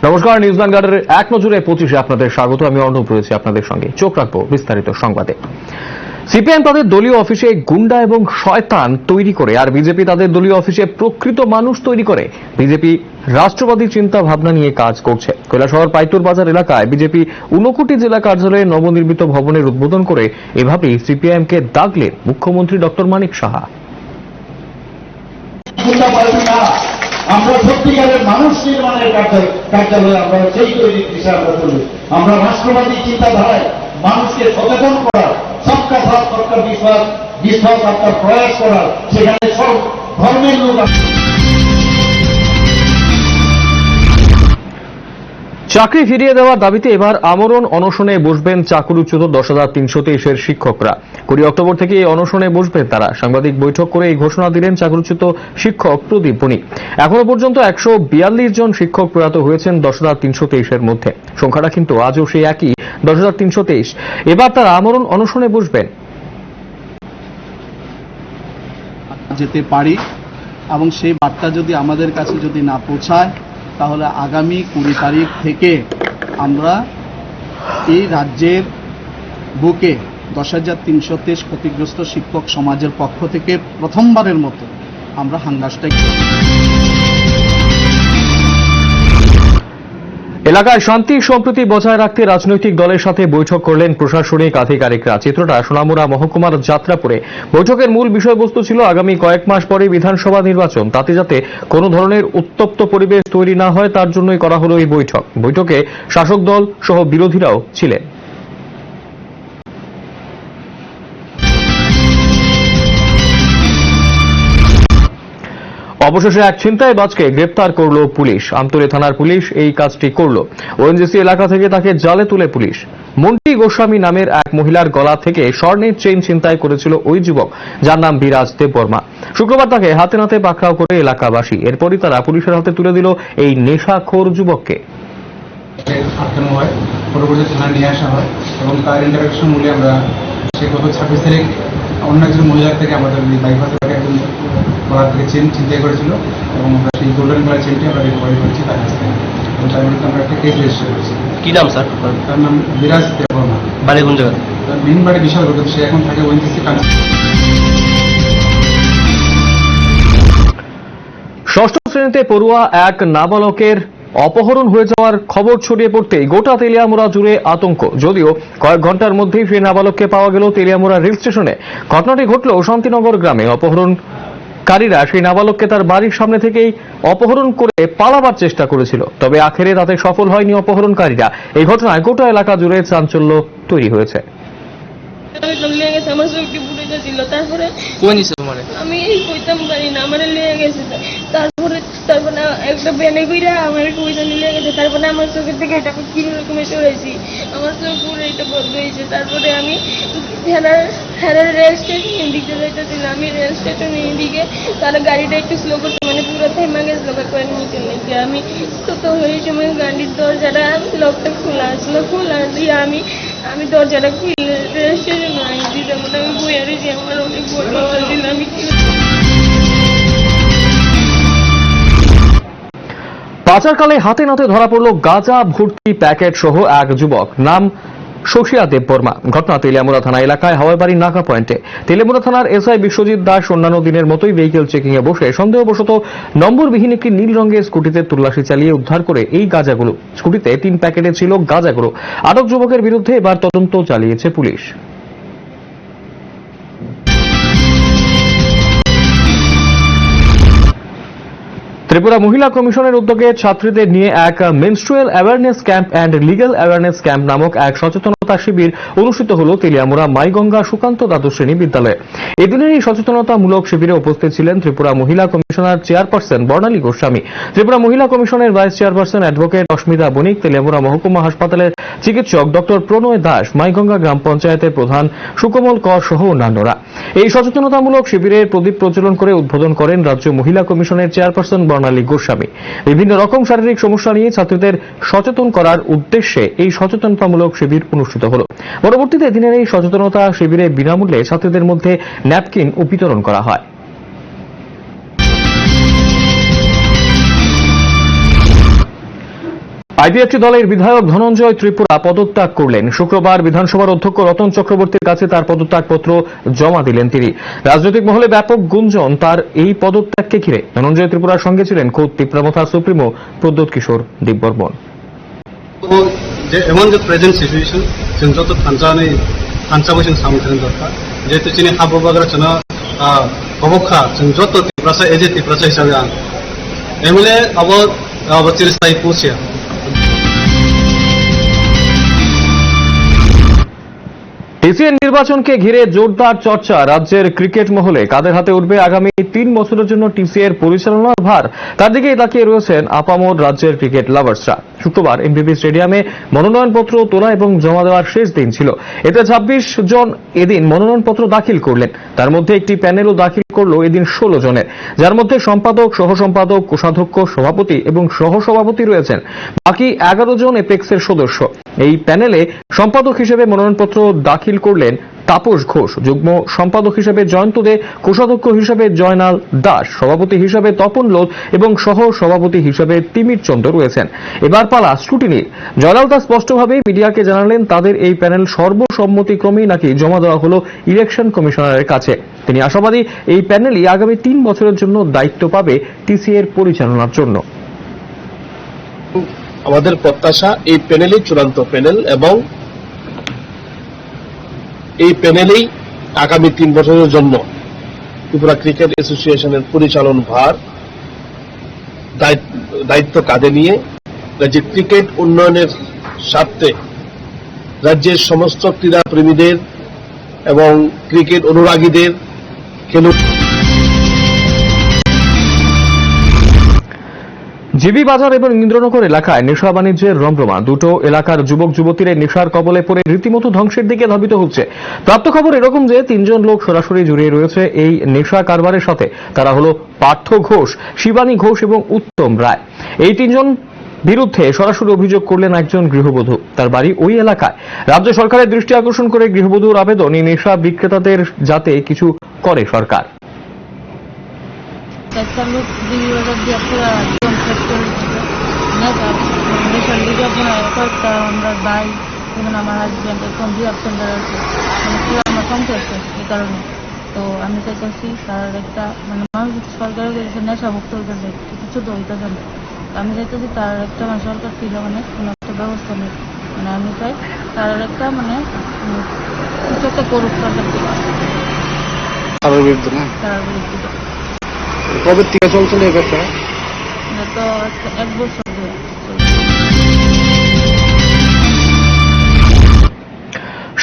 নমস্কার, নিউজ ভ্যানগার্ডের এক নজরে 25-এ আপনাদের স্বাগত। আমি অর্ণব রয়েছি আপনাদের সঙ্গে। চোখ রাখবো বিস্তারিত সংবাদে। সিপিএম তাদের দলীয় অফিসে গুন্ডা এবং শয়তান তৈরি করে, আর বিজেপি তাদের দলীয় অফিসে প্রকৃত মানুষ তৈরি করে। বিজেপি রাষ্ট্রবাদী চিন্তা ভাবনা নিয়ে কাজ করছে। কৈলাসহর পাইতুর বাজার এলাকায় বিজেপি ঊনকোটি জেলা কার্যালয়ে নবনির্মিত ভবনের উদ্বোধন করে এভাবেই সিপিএমকে দাগলেন মুখ্যমন্ত্রী ডক্টর মানিক সাহা। আমরা সত্যিকারের মানুষ নির্মাণের কার্যালয়ে আমরা সেই তৈরি দিশা আমরা তুলি। আমরা রাষ্ট্রবাদী চিন্তাধারায় মানুষকে সচেতন করার, সবকা সাথ সবকা বিশ্বাস আপনার প্রয়াস করার, সেখানে সব ধর্মের লোক। চাকরি ফিরিয়ে দেওয়ার দাবিতে এবার আমরণ অনশনে বসবেন চাকরিচ্যুত 10,323-এর শিক্ষকরা। 20 অক্টোবর থেকে এই অনশনে বসবেন তারা। সাংবাদিক বৈঠক করে এই ঘোষণা দিলেন চাকরিচ্যুত শিক্ষক প্রদীপ বণিক। এখনো পর্যন্ত 142 জন শিক্ষক প্রয়াত হয়েছেন 10,323-এর মধ্যে। সংখ্যাটা কিন্তু আজও সেই একই, 10,323। এবার তারা আমরণ অনশনে বসবেন। যেতে পারি এবং সেই বার্তা যদি আমাদের কাছে যদি না পৌঁছায়, তাহলে আগামী 20 তারিখ থেকে আমরা এই রাজ্যের বুকে 10,323 ক্ষতিগ্রস্ত শিক্ষক সমাজের পক্ষ থেকে প্রথমবারের মতো আমরা হাঙ্গার স্ট্রাইক করব। এলাকায় শান্তি সম্প্রীতি বজায় রাখতে রাজনৈতিক দলের সাথে বৈঠক করলেন প্রশাসনিক আধিকারিকরা। চিত্রটা সোনামুড়া মহকুমার যাত্রাপুরে। বৈঠকের মূল বিষয়বস্তু ছিল আগামী কয়েক মাস পরে বিধানসভা নির্বাচন, তাতে যাতে কোনো ধরনের উত্তপ্ত পরিবেশ তৈরি না হয় তার জন্যই করা হলো এই বৈঠক। বৈঠকে শাসক দল সহ বিরোধীরাও ছিলেন। অবশেষে এক ছিনতাইবাজকে গ্রেপ্তার করল পুলিশ। আমতলী থানার পুলিশ এই কাজটি করল। ওএনজিসি এলাকা থেকে তাকে জালে তুলে পুলিশ। মন্টি গোস্বামী নামের এক মহিলার গলা থেকে স্বর্ণের চেইন ছিনতাই করেছিল ওই যুবক, যার নাম বিরাজ দেববর্মা। শুক্রবার তাকে হাতে নাতে পাকড়াও করে এলাকাবাসী। এরপরই তারা পুলিশের হাতে তুলে দিল এই নেশাখোর যুবককে। আটকানো হয়, পরবর্তী থানায় নিয়ে আসা হয় এবং তার ইন্টারভিউশন মূলে আমরা সে গত 26 তারিখ অন্য একজন মহিলার থেকে আমাদের বাইপাস থেকে একজন গলা থেকে চেন ছিনতাই করেছিল এবং আমরা সেই গোল্ডেন কালার চেনটি আমরা রিকভারি করেছি তার কাছ থেকে এবং তার বিরুদ্ধে আমরা একটা কেস রেজিস্টার করেছি। কি নাম স্যার? তার নাম বিরাজ দেববর্মা। বাড়ি কোন জায়গায়? তার মেইন বাড়ি বিশাল রোড। সে এখন থাকে ওএনজিসি কানে। ষষ্ঠ শ্রেণীতে পড়ুয়া এক নাবালকের অপহরণ হয়ে যাওয়ার খবর ছড়িয়ে পড়তেই গোটা তেলিয়ামুড়া জুড়ে আতঙ্ক। যদিও কয়েক ঘন্টার মধ্যেই সেই নাবালককে পাওয়া গেল তেলিয়ামুড়া রেল স্টেশনে। ঘটনাটি ঘটল শান্তিনগর গ্রামে। অপহরণকারীরা সেই নাবালককে তার বাড়ির সামনে থেকেই অপহরণ করে পালাবার চেষ্টা করেছিল, তবে আখেরে তাতে সফল হয়নি অপহরণকারীরা। এই ঘটনায় গোটা এলাকা জুড়ে চাঞ্চল্য তৈরি হয়েছে। তারপরে আমি কইতাম পারি না, আমার লিয়ে গেছে। তারপরে একটা বেনে কইরা আমার কইতা নিয়ে গেছে। তারপরে আমার চোখের থেকে এটা কি রকমের সরাইছি, আমার চোখ পুরো এটা বন্ধ হয়েছে। তারপরে আমি রেল স্টেশন দিকে যাইতেছিলাম। আমি রেল স্টেশনের দিকে তারা গাড়িটা একটু স্লো করতে, মানে পুরো থেমা গেছিল করে নিতে লেগে। আমি তো ওই সময় গাড়ির দরজাটা লকটা খোলা আসলো, খোলা দিয়ে আমি দরজাটা খুলে রেল স্টেশনে আইছি। তেমন আমি বইয়া রয়েছি, আমার অনেক বই ছিল। আমি পাচারকালে হাতে নাতে ধরা পড়ল গাঁজা ভর্তি প্যাকেট সহ এক যুবক, নাম শশিয়া দেববর্মা। ঘটনা তেলিয়ামুড়া থানা এলাকায় হাওয়াইবাড়ির নাকা পয়েন্টে। তেলিয়ামুড়া থানার এসআই বিশ্বজিৎ দাস অন্যান্য দিনের মতোই ভেহিকেল চেকিং এ বসে সন্দেহবশত নম্বরবিহীন একটি নীল রঙের স্কুটিতে তল্লাশি চালিয়ে উদ্ধার করে এই গাঁজাগুলো। স্কুটিতে 3 প্যাকেটে ছিল গাঁজাগুলো। আটক যুবকের বিরুদ্ধে এবার তদন্ত চালিয়েছে পুলিশ। ত্রিপুরা মহিলা কমিশনের উদ্যোগে ছাত্রীদের নিয়ে এক menstrual awareness camp and legal awareness camp নামক এক সচেতনতা শিবির অনুষ্ঠিত হল তেলিয়ামুড়া মাইগঙ্গা সুকান্ত দ্বাদশ শ্রেণী বিদ্যালয়ে। এদিনের এই সচেতনতামূলক শিবিরে উপস্থিত ছিলেন ত্রিপুরা মহিলা কমিশনার চেয়ারপারসন বর্ণালী গোস্বামী, ত্রিপুরা মহিলা কমিশনের ভাইস চেয়ারপারসন অ্যাডভোকেট অস্মিতা বণিক, তেলিয়ামুড়া মহকুমা হাসপাতালের চিকিৎসক ডক্টর প্রণয় দাস, মাইগঙ্গা গ্রাম পঞ্চায়েতের প্রধান সুকমল কর সহ অন্যান্যরা। এই সচেতনতামূলক শিবিরের প্রদীপ প্রজ্বলন করে উদ্বোধন করেন রাজ্য মহিলা কমিশনের চেয়ারপারসন বর্ণালী গোস্বামী। বিভিন্ন রকম শারীরিক সমস্যা নিয়ে ছাত্রীদের সচেতন করার উদ্দেশ্যে এই সচেতনতামূলক শিবির অনুষ্ঠিত হল। পরবর্তীতে দিনের এই সচেতনতা শিবিরে বিনামূল্যে ছাত্রীদের মধ্যে ন্যাপকিন বিতরণ করা হয়। আইপিএফটি দলের বিধায়ক ধনঞ্জয় ত্রিপুরা পদত্যাগ করলেন। শুক্রবার বিধানসভার অধ্যক্ষ রতন চক্রবর্তীর কাছে তার পদত্যাগপত্র জমা দিলেন তিনি। রাজনৈতিক মহলে ব্যাপক গুঞ্জন তার এই পদত্যাগকে ঘিরে। ধনঞ্জয় ত্রিপুরার সঙ্গে ছিলেন খোদ তীব্রমথা সুপ্রিমো প্রদ্যোৎ কিশোর দিব্যবর্মন। এমন যে প্রেজেন্ট সিচুয়েশন जों যত ফানসাবো जों সামগ্রিক দরকার যেহেতু চিনি হাববাগরা জন অবক্ষা जों যত তীব্রতা এজে তীব্রতা হিসাবে আন এমএলএ অবচির স্থায়ী পৌঁছে টিসিএ নির্বাচনকে ঘিরে জোরদার চর্চা রাজ্যের ক্রিকেট মহলে। কাদের হাতে উঠবে আগামী 3 বছরের জন্য টিসিএ এর পরিচালনার ভার, তার দিকেই তাকিয়ে রয়েছেন আপামর রাজ্যের ক্রিকেট লাভার্সরা। শুক্রবার এমবিপি স্টেডিয়ামে মনোনয়নপত্র তোলা এবং জমা দেওয়ার শেষ দিন ছিল। এতে 26 জন এদিন মনোনয়নপত্র দাখিল করলেন। তার মধ্যে একটি প্যানেলও দাখিল করল এদিন 16 জনের, যার মধ্যে সম্পাদক, সহ সম্পাদক, কোষাধ্যক্ষ, সভাপতি এবং সহসভাপতি রয়েছেন। বাকি 11 জন এপেক্সের সদস্য। এই প্যানেলে সম্পাদক হিসেবে মনোনয়নপত্র দাখিল করলেন তাপস ঘোষ, যুগ্ম সম্পাদক হিসেবে জয়ন্ত দে, কোষাধ্যক্ষ হিসেবে জয়নাল দাস, সভাপতি হিসেবে তপন লোধ এবং সহ সভাপতি হিসেবে তিমির চন্দ্র রয়েছেন। এবার পালা স্ক্রুটিনির। জয়নাল দাস স্পষ্টভাবেই মিডিয়াকে জানালেন তাদের এই প্যানেল সর্বসম্মতিক্রমেই নাকি জমা দেওয়া হলো ইলেকশন কমিশনারের কাছে। তিনি আশাবাদী এই প্যানেলই আগামী 3 বছরের জন্য দায়িত্ব পাবে টিসিএ এর পরিচালনার জন্য। আমাদের প্রত্যাশা এই প্যানেলই চূড়ান্ত প্যানেল এবং এই প্যানেলেই আগামী 3 বছরের জন্য ত্রিপুরা ক্রিকেট অ্যাসোসিয়েশনের পরিচালন ভার দায়িত্ব কাঁধে নিয়ে রাজ্যের ক্রিকেট উন্নয়নের স্বার্থে রাজ্যের সমস্ত ক্রীড়া প্রেমীদের এবং ক্রিকেট অনুরাগীদের জিবি বাজার এবং ইন্দ্রনগর এলাকায় নেশা বাণিজ্যের রমরমা। দুটো এলাকার যুবক যুবতীরা নেশার কবলে পড়ে রীতিমতো ধ্বংসের দিকে ধাবিত হচ্ছে। প্রাপ্ত খবর এরকম যে 3 জন লোক সরাসরি জড়িয়ে রয়েছে এই নেশা কারবারের সাথে। তারা হলো পার্থ ঘোষ, শিবানী ঘোষ এবং উত্তম রায়। এই 3 জন বিরুদ্ধে সরাসরি অভিযোগ করলেন একজন গৃহবধূ, তার বাড়ি ওই এলাকায়। রাজ্য সরকারের দৃষ্টি আকর্ষণ করে গৃহবধূর আবেদন এই নেশা বিক্রেতাদের যাতে কিছু করে সরকার। একটা লোক বিবাজার দিয়ে পুরা একদম শেষ করে দিচ্ছে নেশার লিগে আপনার কয়েকটা আমরা ভাই এবং আমার হাজব্যান্ড এখন রিহাব সেন্টার আছে, মানে পুরো আমার কমতে আছে এই কারণে। তো আমি চাইতেছি তার একটা মানে মানুষ সরকারের কাছে নেশা মুক্ত হইতে চাই, কিছু তো হইতে চান। আমি চাইতেছি তার একটা মানে সরকার থেকে মানে কোনো একটা ব্যবস্থা নেই, মানে আমি চাই তার একটা মানে কিছু একটা করুক সরকার থেকে তার বিরুদ্ধে। কবে থেকে চলছিল এই ব্যাপারে? তো 1 বছর ধরে।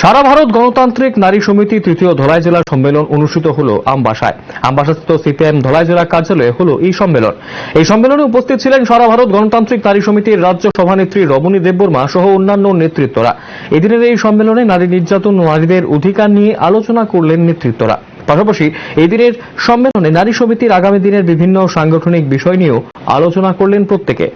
সারা ভারত গণতান্ত্রিক নারী সমিতি 3য় ধলাই জেলা সম্মেলন অনুষ্ঠিত হল আমবাসায়। আমবাসাস্থিত সিপিএম ধলাই জেলা কার্যালয়ে হল এই সম্মেলন। এই সম্মেলনে উপস্থিত ছিলেন সারা ভারত গণতান্ত্রিক নারী সমিতির রাজ্য সভানেত্রী রমণী দেববর্মা সহ অন্যান্য নেতৃত্বরা। এদিনের এই সম্মেলনে নারী নির্যাতন ও নারীদের অধিকার নিয়ে আলোচনা করলেন নেতৃত্বরা। পাশাপাশি এই দিনের সম্মেলনে নারী সমিতির আগামী দিনের বিভিন্ন সাংগঠনিক বিষয় নিয়েও আলোচনা করলেন প্রত্যেকে।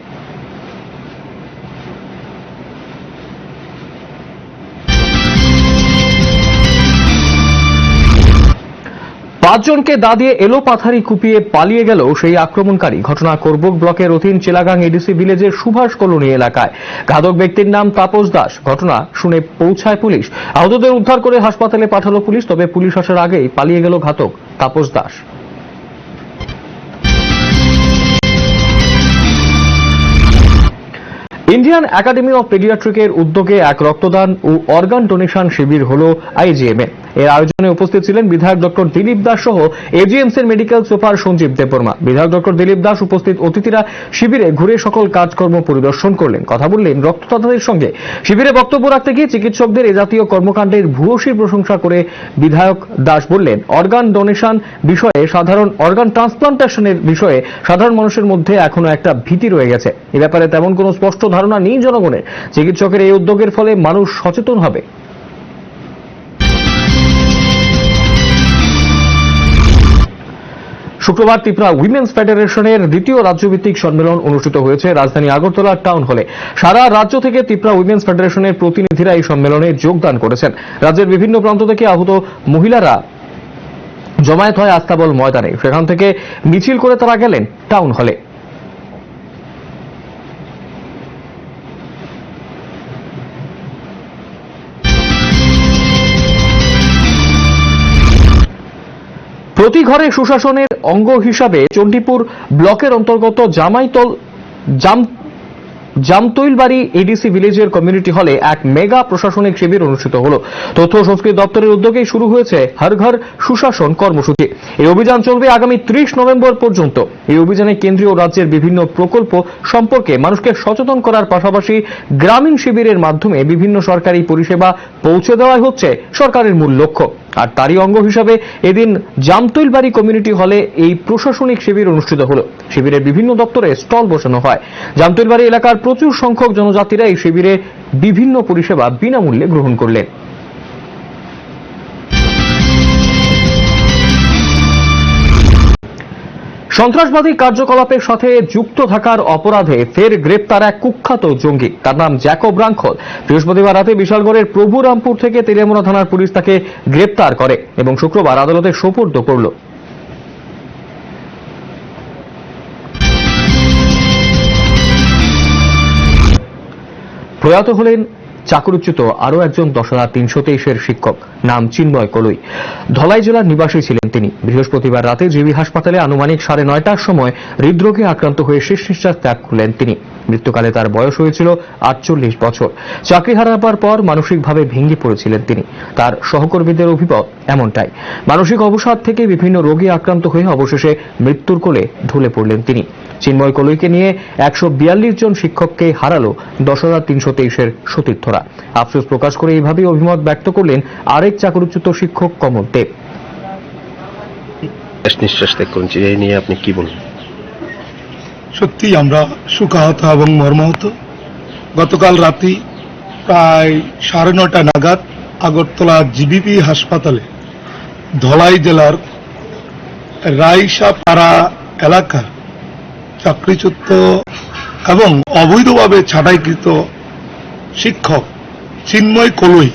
5 জনকে দা দিয়ে এলোপাথারি কুপিয়ে পালিয়ে গেল সেই আক্রমণকারী। ঘটনা করবুক ব্লকের অধীন চিলাগাং এডিসি ভিলেজের সুভাষ কলোনি এলাকায়। ঘাতক ব্যক্তির নাম তাপস দাস। ঘটনা শুনে পৌঁছায় পুলিশ। আহতদের উদ্ধার করে হাসপাতালে পাঠালো পুলিশ, তবে পুলিশ আসার আগেই পালিয়ে গেল ঘাতক Tapas Das. Indian academy of পেডিয়াট্রিকের উদ্যোগে এক রক্তদান ও অর্গান ডোনেশন শিবির হল আইজিএমে। এর আয়োজনে উপস্থিত ছিলেন বিধায়ক ডক্টর দিলীপ দাস সহ এজিএমস এর মেডিকেল সুপার সঞ্জীব দেববর্মা। বিধায়ক ডক্টর দিলীপ দাস উপস্থিত অতিথিরা শিবিরে ঘুরে সকল কাজকর্ম পরিদর্শন করলেন, কথা বললেন রক্তদাতাদের সঙ্গে। শিবিরে বক্তব্য রাখতে গিয়ে চিকিৎসকদের এ জাতীয় কর্মকাণ্ডের ভূয়সী প্রশংসা করে বিধায়ক দাস বললেন, অর্গান ডোনেশন বিষয়ে সাধারণ অর্গান ট্রান্সপ্লান্টেশনের বিষয়ে সাধারণ মানুষের মধ্যে এখনো একটা ভীতি রয়ে গেছে। এ ব্যাপারে তেমন কোনো স্পষ্ট ধারণা নেই জনগণের। চিকিৎসকের এই উদ্যোগের ফলে মানুষ সচেতন হবে। শুক্রবার ত্রিপুরা উইমেন্স ফেডারেশনের 2য় রাজ্যভিত্তিক সম্মেলন অনুষ্ঠিত হয়েছে রাজধানী আগরতলা টাউন হলে। সারা রাজ্য থেকে ত্রিপুরা উইমেন্স ফেডারেশনের প্রতিনিধিরা এই সম্মেলনে যোগদান করেছেন। রাজ্যের বিভিন্ন প্রান্ত থেকে আহত মহিলারা জমায়েত হয় আস্তাবল ময়দানে। সেখান থেকে মিছিল করে তারা গেলেন টাউন হলে। প্রতি ঘরে সুশাসনের অঙ্গ হিসাবে চণ্ডীপুর ব্লকের অন্তর্গত জামতৈলবাড়ি এডিসি ভিলেজের কমিউনিটি হলে এক মেগা প্রশাসনিক শিবির অনুষ্ঠিত হল। তথ্য ও সংস্কৃতি দপ্তরের উদ্যোগেই শুরু হয়েছে হর ঘর সুশাসন কর্মসূচি। এই অভিযান চলবে আগামী 30 নভেম্বর পর্যন্ত। এই অভিযানে কেন্দ্রীয় ও রাজ্যের বিভিন্ন প্রকল্প সম্পর্কে মানুষকে সচেতন করার পাশাপাশি গ্রামীণ শিবিরের মাধ্যমে বিভিন্ন সরকারি পরিষেবা পৌঁছে দেওয়াই হচ্ছে সরকারের মূল লক্ষ্য। আর তারই অঙ্গ হিসাবে এদিন জামতৈলবাড়ি কমিউনিটি হলে এই প্রশাসনিক শিবির অনুষ্ঠিত হল। শিবিরের বিভিন্ন দপ্তরে স্টল বসানো হয়। জামতৈলবাড়ি এলাকার প্রচুর সংখ্যক জনজাতিরা এই শিবিরে বিভিন্ন পরিষেবা বিনামূল্যে গ্রহণ করলেন। সন্ত্রাসবাদী কার্যকলাপের সাথে যুক্ত থাকার অপরাধে ফের গ্রেপ্তার এক কুখ্যাত জঙ্গি। তার নাম জ্যাকব রাঙ্খল। বৃহস্পতিবার রাতে বিশালগড়ের প্রভুরামপুর থেকে তেলিয়ামুড়া থানার পুলিশ তাকে গ্রেপ্তার করে এবং শুক্রবার আদালতে সোপর্দ করল। প্রয়াত হলেন চাকরিচ্যুত আরও একজন 10,323-এর শিক্ষক, নাম চিন্ময় কলই। ধলাই জেলার নিবাসী ছিলেন তিনি। বৃহস্পতিবার রাতে জিবি হাসপাতালে আনুমানিক 9:30টার সময় হৃদরোগে আক্রান্ত হয়ে শেষ নিঃশ্বাস ত্যাগ করলেন তিনি। মৃত্যুকালে তার বয়স হয়েছিল 48 বছর। চাকরি হারাবার পর মানসিকভাবে ভেঙে পড়েছিলেন তিনি। তার সহকর্মীদের অভিমত এমনটাই। মানসিক অবসাদ থেকে বিভিন্ন রোগে আক্রান্ত হয়ে অবশেষে মৃত্যুর কোলে ঢলে পড়লেন তিনি। চিন্ময় কলইকে নিয়ে 142 জন শিক্ষককে হারালো 10,323-এর সতীর্থরা। আফসোস প্রকাশ করে এইভাবেই অভিমত ব্যক্ত করলেন আরেক চাকরিচ্যুত শিক্ষক কমল দেব। নিঃশ্বাস ত্যাগ করছি, এই নিয়ে আপনি কি বলেন? সত্যি আমরা শোকাহত এবং মর্মাহত। গতকাল রাতে প্রায় 9:30 নাগাদ আগরতলা জিবিপি হাসপাতালে ধলাই জেলার রাইসাপাড়া এলাকার চাকরিচ্যুত এবং অবৈধভাবে ছাঁটাইকৃত শিক্ষক চিন্ময় কলই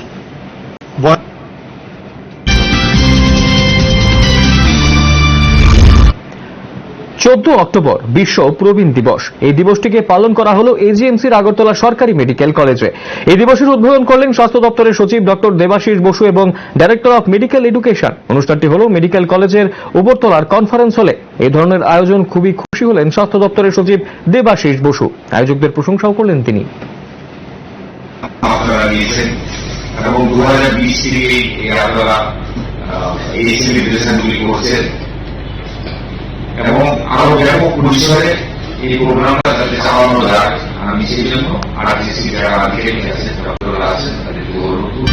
14 অক্টোবর বিশ্ব প্রবীণ দিবস। এই দিবসটিকে পালন করা হলো এজিএমসির আগরতলা সরকারি মেডিকেল কলেজে। এই দিবসের উদ্বোধন করলেন স্বাস্থ্য দপ্তরের সচিব ডক্টর দেবাশিস বসু এবং ডাইরেক্টর অফ মেডিকেল এডুকেশন। অনুষ্ঠানটি হল মেডিকেল কলেজের উপরতলার কনফারেন্স হলে। এই ধরনের আয়োজন খুবই খুশি হলেন স্বাস্থ্য দপ্তরের সচিব দেবাশিস বসু। আয়োজকদের প্রশংসাও করলেন তিনি। এবং 2020 থেকে আপনারা এই সেলিব্রেশনগুলি করছেন এবং আরো ব্যাপক পরিসরে এই প্রোগ্রামটা যাতে চালানো যায়, আমি সেই জন্য আরটিসি যারা আধিকারিক আছেন, ডক্টররা আছেন, তাদেরকে অনুরোধ করব।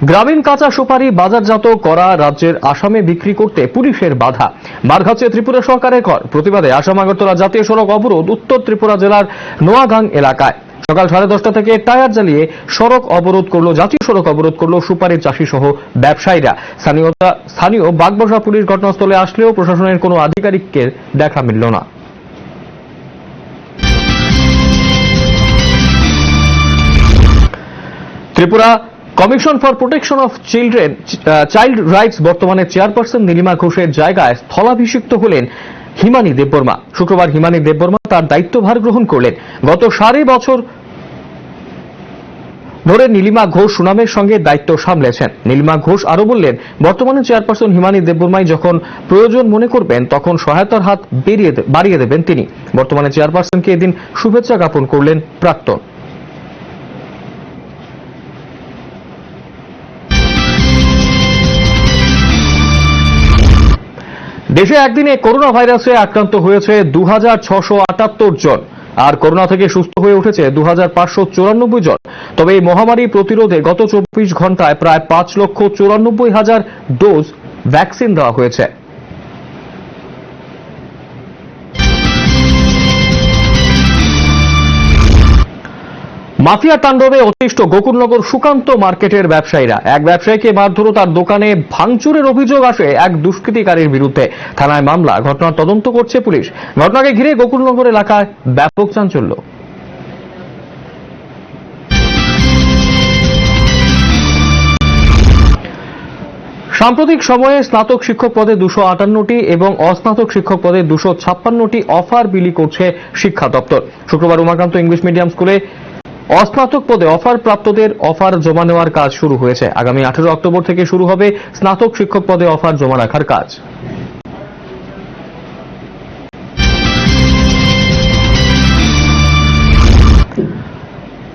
গ্রামীণ কাঁচা সুপারি বাজারজাত করা রাজ্যের আসামে বিক্রি করতে পুলিশের বাধা। মার খাচ্ছে ত্রিপুরা সরকারের কর। প্রতিবাদে আসাম আগরতলা জাতীয় সড়ক অবরোধ উত্তর ত্রিপুরা জেলার নোয়াগাং এলাকায়। সকাল 10:30 থেকে টায়ার জ্বালিয়ে জাতীয় সড়ক অবরোধ করলো সুপারির চাষি সহ ব্যবসায়ীরা। স্থানীয় বাগবসা পুলিশ ঘটনাস্থলে আসলেও প্রশাসনের কোনো আধিকারিককে দেখা মিলল না। Tripura commission for protection of child rights বর্তমানে চেয়ারপারসন নীলিমা ঘোষের জায়গায় স্থলাভিষিক্ত হলেন হিমানী দেববর্মা। শুক্রবার হিমানী দেববর্মা তার দায়িত্বভার গ্রহণ করলেন। গত 5.5 বছর ধরে নীলিমা ঘোষ সুনামের সঙ্গে দায়িত্ব সামলেছেন। নীলিমা ঘোষ আরো বললেন, বর্তমানে চেয়ারপারসন হিমানী দেববর্মাই যখন প্রয়োজন মনে করবেন তখন সহায়তার হাত বাড়িয়ে দেবেন তিনি। বর্তমানে চেয়ারপারসনকে এদিন শুভেচ্ছা জ্ঞাপন করলেন প্রাক্তন। দেশে একদিনে করোনা ভাইরাসে আক্রান্ত হয়েছে 2,678 জন, আর করোনা থেকে সুস্থ হয়ে উঠেছে 2,594 জন। তবে এই মহামারী প্রতিরোধে গত 24 ঘন্টায় প্রায় 5,94,000 ডোজ ভ্যাকসিন দেওয়া হয়েছে। মাফিয়া তাণ্ডবে অতিষ্ঠ গোকুলনগর সুকান্ত মার্কেটের ব্যবসায়ীরা। এক ব্যবসায়ীকে মারধর ও তার দোকানে ভাঙচুরের অভিযোগ আসে এক দুষ্কৃতিকারীর বিরুদ্ধে। থানায় মামলা, ঘটনার তদন্ত করছে পুলিশ। ঘটনাকে ঘিরে গোকুলনগর এলাকায় ব্যাপক চাঞ্চল্য। সাম্প্রতিক সময়ে স্নাতক শিক্ষক পদে 258টি এবং অস্নাতক শিক্ষক পদে 256টি অফার বিলি করছে শিক্ষা দপ্তর। শুক্রবার উমাকান্ত ইংলিশ মিডিয়াম স্কুলে অস্নাতক পদে অফার প্রাপ্তদের অফার জমা নেওয়ার কাজ শুরু হয়েছে। আগামী 18 অক্টোবর থেকে শুরু হবে স্নাতক শিক্ষক পদে অফার জমা রাখার কাজ।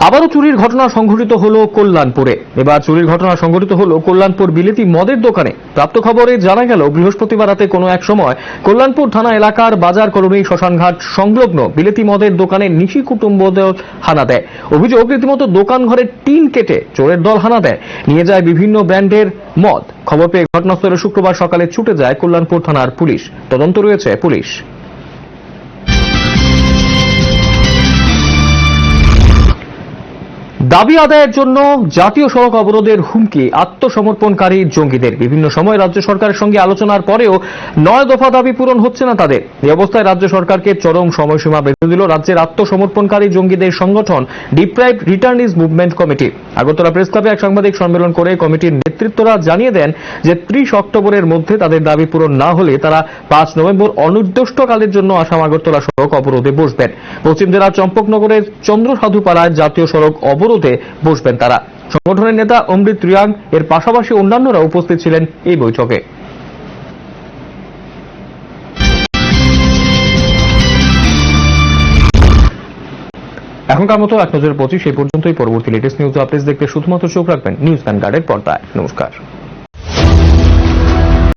আবারও চুরির ঘটনা সংঘটিত হল কল্যাণপুরে। এবার চুরির ঘটনা সংঘটিত হল কল্যাণপুর বিলেতি মদের দোকানে। প্রাপ্ত খবরে জানা গেল, বৃহস্পতিবার রাতে কোনো এক সময় কল্যাণপুর থানা এলাকার বাজার কলোনি শ্মশানঘাট সংলগ্ন বিলেতি মদের দোকানে নিশি কুটুম্বদল হানা দেয়। অভিযোগ, রীতিমতো দোকান ঘরের টিন কেটে চোরের দল হানা দেয়, নিয়ে যায় বিভিন্ন ব্র্যান্ডের মদ। খবর পেয়ে ঘটনাস্থলে শুক্রবার সকালে ছুটে যায় কল্যাণপুর থানার পুলিশ। তদন্ত রয়েছে পুলিশ। দাবি আদায়ের জন্য জাতীয় সড়ক অবরোধের হুমকি আত্মসমর্পণকারী জঙ্গিদের। বিভিন্ন সময় রাজ্য সরকারের সঙ্গে আলোচনার পরেও 9 দফা দাবি পূরণ হচ্ছে না তাদের। এই অবস্থায় রাজ্য সরকারকে চরম সময়সীমা বেঁধে দিল রাজ্যের আত্মসমর্পণকারী জঙ্গিদের সংগঠন deprived returnees movement committee. Agartala press ক্লাবে এক সাংবাদিক সম্মেলন করে কমিটির নেতৃত্বরা জানিয়ে দেন যে 30 অক্টোবরের মধ্যে তাদের দাবি পূরণ না হলে তারা 5 নভেম্বর অনির্দিষ্টকালের জন্য আসাম আগরতলা সড়ক অবরোধে বসবেন। পশ্চিম জেলার চম্পকনগরের চন্দ্রসাধুপাড়ায় জাতীয় সড়ক অবরোধে বসবেন তারা। সংগঠনের নেতা অমৃত রিয়াং এর পাশাপাশি অন্যান্যরা উপস্থিত ছিলেন এই বৈঠকে। এখনকার মতো 1 নজরে 25 এই পর্যন্তই। পরবর্তী লেটেস্ট নিউজ আপডেটস দেখতে শুধুমাত্র চোখ রাখবেন নিউজ ভ্যানগার্ডের পর্দায়। নমস্কার।